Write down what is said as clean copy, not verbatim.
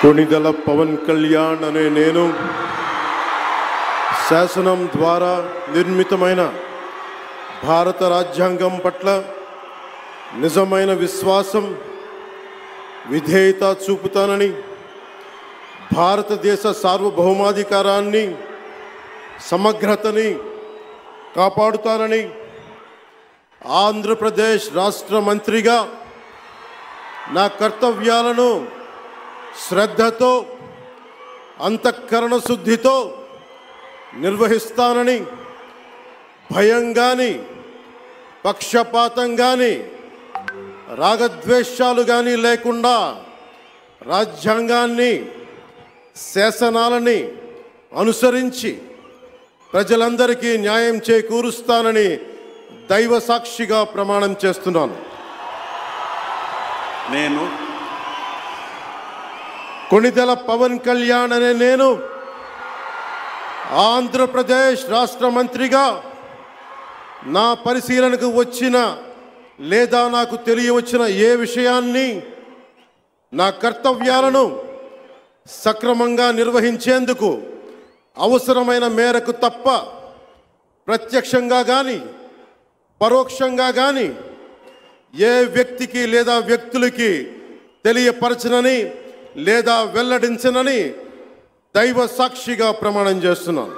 కొణిదెల పవన్ కళ్యాణ్ అనే నేను శాసనం ద్వారా నిర్మితమైన భారత రాజ్యాంగం పట్ల నిజమైన విశ్వాసం విధేయత చూపుతానని, భారతదేశ సార్వభౌమాధికారాన్ని సమగ్రతని కాపాడుతానని, ఆంధ్రప్రదేశ్ రాష్ట్ర మంత్రిగా నా కర్తవ్యాలను శ్రద్ధతో అంతఃకరణ శుద్ధితో నిర్వహిస్తానని, భయం కానీ పక్షపాతం కానీ రాగద్వేషాలు కానీ లేకుండా రాజ్యాంగాన్ని శాసనాలని అనుసరించి ప్రజలందరికీ న్యాయం చేకూరుస్తానని దైవ సాక్షిగా ప్రమాణం చేస్తున్నాను. నేను కొణిదెల పవన్ కళ్యాణ్ అనే నేను ఆంధ్రప్రదేశ్ రాష్ట్ర మంత్రిగా నా పరిశీలనకు వచ్చిన లేదా నాకు తెలియవచ్చిన ఏ విషయాన్ని నా కర్తవ్యాలను సక్రమంగా నిర్వహించేందుకు అవసరమైన మేరకు తప్ప ప్రత్యక్షంగా కానీ పరోక్షంగా కానీ ఏ వ్యక్తికి లేదా వ్యక్తులకి తెలియపరచనని లేదా వెల్లడించనని దైవ సాక్షిగా ప్రమాణం చేస్తున్నాను.